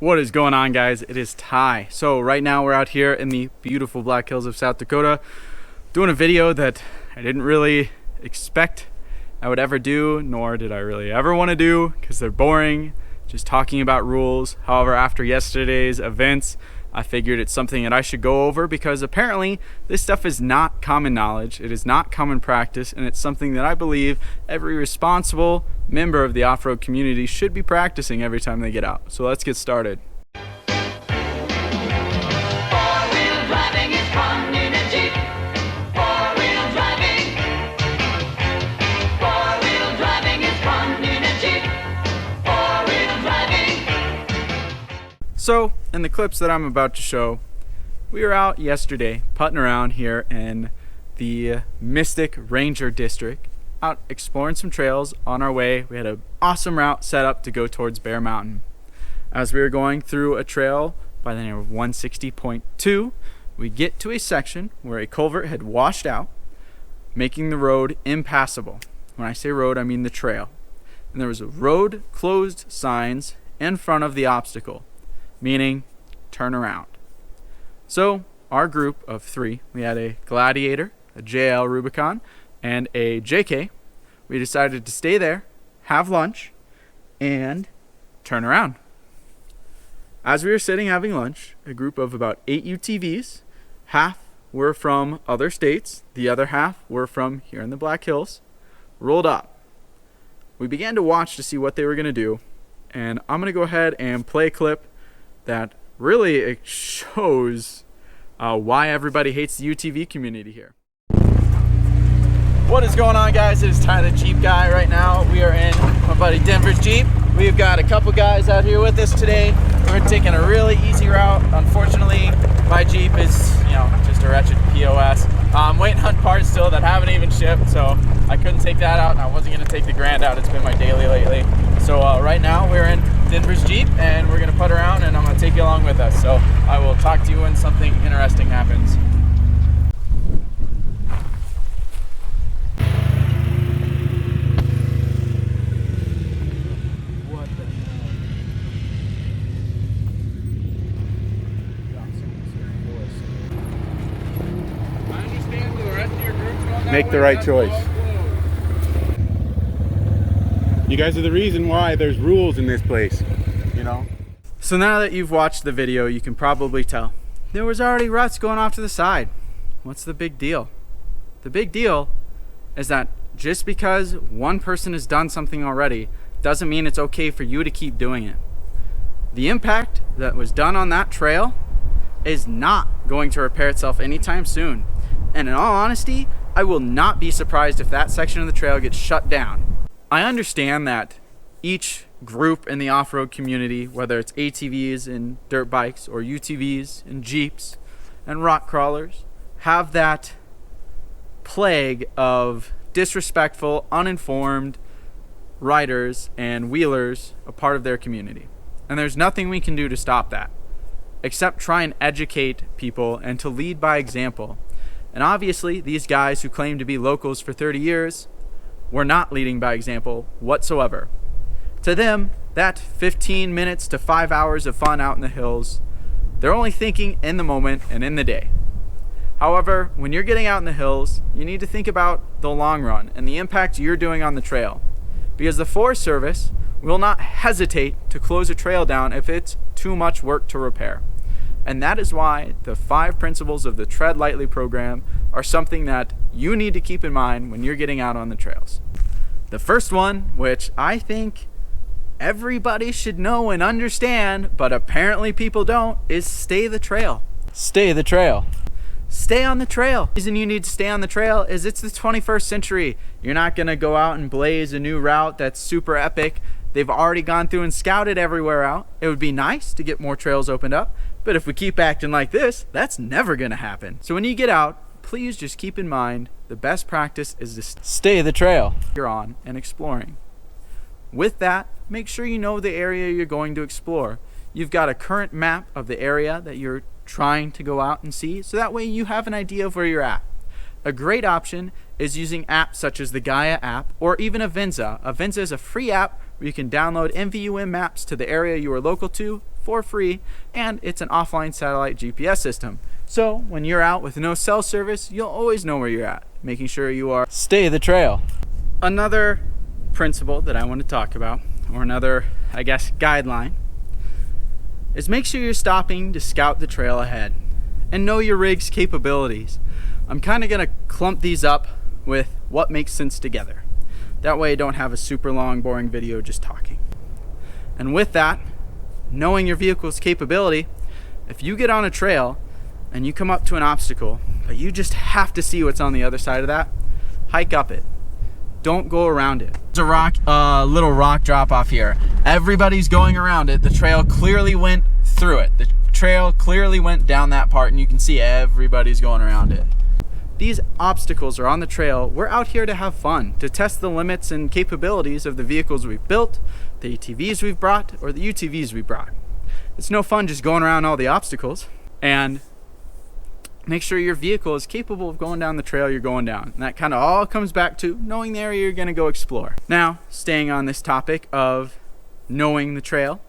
What is going on, guys? It is Ty. So right now we're out here in the beautiful Black Hills of South Dakota doing a video that I didn't really expect I would ever do, nor did I really ever want to do, because they're boring, just talking about rules. However, after yesterday's events, I figured it's something that I should go over, because apparently this stuff is not common knowledge, it is not common practice, and it's something that I believe every responsible member of the off-road community should be practicing every time they get out. So let's get started. So, in the clips that I'm about to show, we were out yesterday putting around here in the Mystic Ranger District, out exploring some trails on our way. We had an awesome route set up to go towards Bear Mountain. As we were going through a trail by the name of 160.2, we get to a section where a culvert had washed out, making the road impassable. When I say road, I mean the trail. And there was a road closed signs in front of the obstacle, meaning turn around. So our group of three, we had a Gladiator, a JL Rubicon, and a JK. We decided to stay there, have lunch, and turn around. As we were sitting having lunch, a group of about 8 UTVs, half were from other states, the other half were from here in the Black Hills, rolled up. We began to watch to see what they were going to do, and I'm going to go ahead and play a clip that really shows why everybody hates the UTV community here. What is going on, guys? It is Ty the Jeep Guy. Right now we are in my buddy Denver's Jeep. We've got a couple guys out here with us today. We're taking a really easy route. Unfortunately, my Jeep is, just a wretched POS. I'm waiting on parts still that haven't even shipped, so I couldn't take that out, and I wasn't going to take the Grand out. It's been my daily lately. So right now we're in Denver's Jeep, and we're going to putt around, and I'm going to take you along with us. So I will talk to you when something interesting happens. Make the right choice. You guys are the reason why there's rules in this place, So now that you've watched the video, you can probably tell there was already ruts going off to the side. What's the big deal? The big deal is that just because one person has done something already doesn't mean it's okay for you to keep doing it. The impact that was done on that trail is not going to repair itself anytime soon. And in all honesty, I will not be surprised if that section of the trail gets shut down. I understand that each group in the off-road community, whether it's ATVs and dirt bikes or UTVs and Jeeps and rock crawlers, have that plague of disrespectful, uninformed riders and wheelers a part of their community. And there's nothing we can do to stop that, except try and educate people and to lead by example. And obviously, these guys who claim to be locals for 30 years were not leading by example whatsoever. To them, that 15 minutes to 5 hours of fun out in the hills, they're only thinking in the moment and in the day. However, when you're getting out in the hills, you need to think about the long run and the impact you're doing on the trail. Because the Forest Service will not hesitate to close a trail down if it's too much work to repair. And that is why the 5 principles of the Tread Lightly program are something that you need to keep in mind when you're getting out on the trails. The first one, which I think everybody should know and understand, but apparently people don't, is stay the trail. Stay the trail. Stay on the trail. The reason you need to stay on the trail is it's the 21st century. You're not going to go out and blaze a new route that's super epic. They've already gone through and scouted everywhere out. It would be nice to get more trails opened up, but if we keep acting like this, that's never going to happen. So when you get out, please just keep in mind the best practice is to stay the trail you're on and exploring. With that, make sure you know the area you're going to explore. You've got a current map of the area that you're trying to go out and see, so that way you have an idea of where you're at. A great option is using apps such as the Gaia app or even Avenza. Avenza is a free app where you can download NVUM maps to the area you are local to for free, and it's an offline satellite GPS system. So when you're out with no cell service, you'll always know where you're at, making sure you are stay the trail. Another principle that I want to talk about, or another, I guess, guideline, is make sure you're stopping to scout the trail ahead and know your rig's capabilities. I'm kind of going to clump these up with what makes sense together. That way I don't have a super long, boring video just talking. And with that, knowing your vehicle's capability, if you get on a trail and you come up to an obstacle, but you just have to see what's on the other side of that, hike up it. Don't go around it. There's a little rock drop off here. Everybody's going around it. The trail clearly went through it. The trail clearly went down that part, and you can see everybody's going around it. These obstacles are on the trail. We're out here to have fun, to test the limits and capabilities of the vehicles we've built, the ATVs we've brought, or the UTVs we brought. It's no fun just going around all the obstacles. And make sure your vehicle is capable of going down the trail you're going down. And that kind of all comes back to knowing the area you're going to go explore. Now, staying on this topic of knowing the trail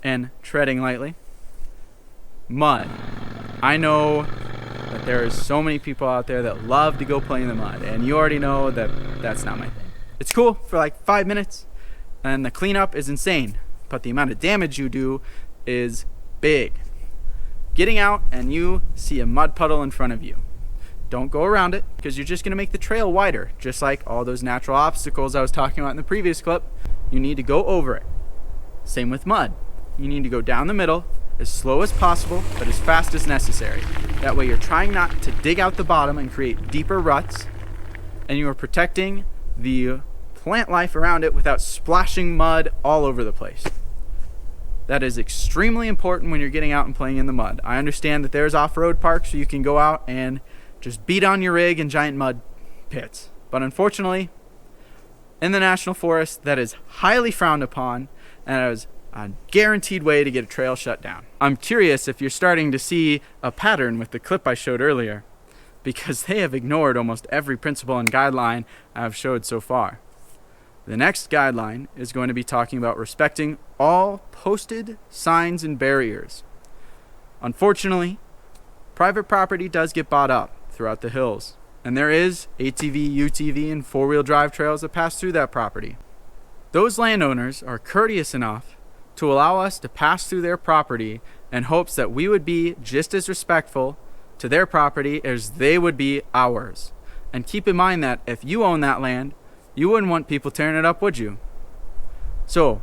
and treading lightly, mud. I know that there are so many people out there that love to go play in the mud, and you already know that that's not my thing. It's cool for like 5 minutes, and the cleanup is insane, but the amount of damage you do is big. Getting out and you see a mud puddle in front of you, don't go around it, because you're just going to make the trail wider. Just like all those natural obstacles I was talking about in the previous clip, you need to go over it. Same with mud. You need to go down the middle as slow as possible, but as fast as necessary. That way you're trying not to dig out the bottom and create deeper ruts, and you are protecting the plant life around it without splashing mud all over the place. That is extremely important when you're getting out and playing in the mud. I understand that there's off-road parks so you can go out and just beat on your rig in giant mud pits. But unfortunately, in the national forest, that is highly frowned upon, and it is a guaranteed way to get a trail shut down. I'm curious if you're starting to see a pattern with the clip I showed earlier, because they have ignored almost every principle and guideline I've showed so far. The next guideline is going to be talking about respecting all posted signs and barriers. Unfortunately, private property does get bought up throughout the hills, and there is ATV, UTV, and four-wheel drive trails that pass through that property. Those landowners are courteous enough to allow us to pass through their property in hopes that we would be just as respectful to their property as they would be ours. And keep in mind that if you own that land, you wouldn't want people tearing it up, would you? So,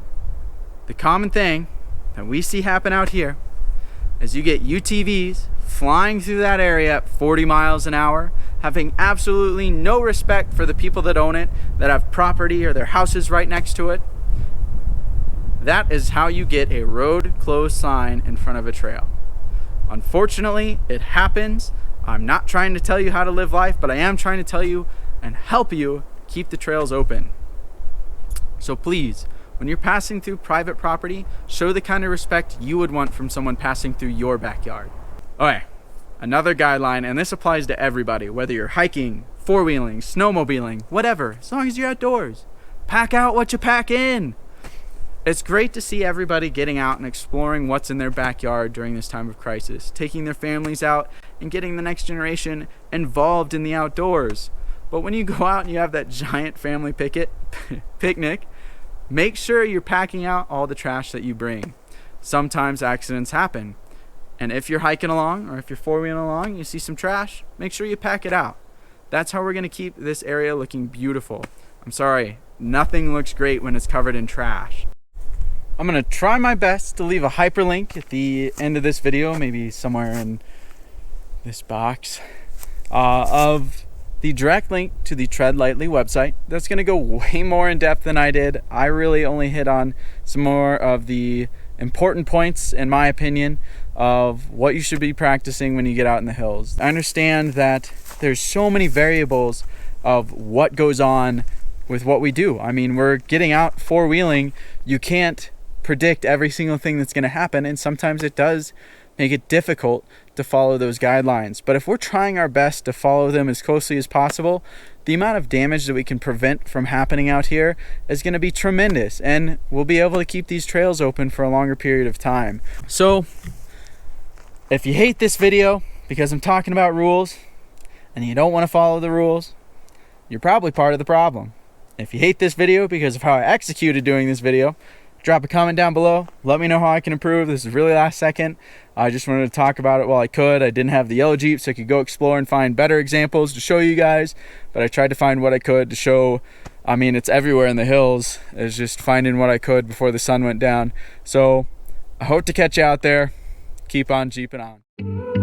the common thing that we see happen out here is you get UTVs flying through that area at 40 miles an hour, having absolutely no respect for the people that own it, that have property or their houses right next to it. That is how you get a road closed sign in front of a trail. Unfortunately, it happens. I'm not trying to tell you how to live life, but I am trying to tell you and help you keep the trails open. So please, when you're passing through private property, show the kind of respect you would want from someone passing through your backyard. Okay, another guideline, and this applies to everybody, whether you're hiking, four-wheeling, snowmobiling, whatever, as long as you're outdoors. Pack out what you pack in. It's great to see everybody getting out and exploring what's in their backyard during this time of crisis, taking their families out and getting the next generation involved in the outdoors. But when you go out and you have that giant family picnic, make sure you're packing out all the trash that you bring. Sometimes accidents happen. And if you're hiking along or if you're four-wheeling along, you see some trash, make sure you pack it out. That's how we're going to keep this area looking beautiful. I'm sorry, nothing looks great when it's covered in trash. I'm going to try my best to leave a hyperlink at the end of this video, maybe somewhere in this box, of the direct link to the Tread Lightly website. That's going to go way more in depth than I did. I really only hit on some more of the important points, in my opinion, of what you should be practicing when you get out in the hills. I understand that there's so many variables of what goes on with what we do. I mean, we're getting out four-wheeling. You can't predict every single thing that's going to happen, and sometimes it does make it difficult to follow those guidelines. But if we're trying our best to follow them as closely as possible, the amount of damage that we can prevent from happening out here is going to be tremendous, and we'll be able to keep these trails open for a longer period of time. So if you hate this video because I'm talking about rules and you don't want to follow the rules, you're probably part of the problem. If you hate this video because of how I executed doing this video, drop a comment down below. Let me know how I can improve. This is really last second. I just wanted to talk about it while I could. I didn't have the yellow Jeep, so I could go explore and find better examples to show you guys. But I tried to find what I could to show. I mean, it's everywhere in the hills. It's just finding what I could before the sun went down. So I hope to catch you out there. Keep on Jeeping on.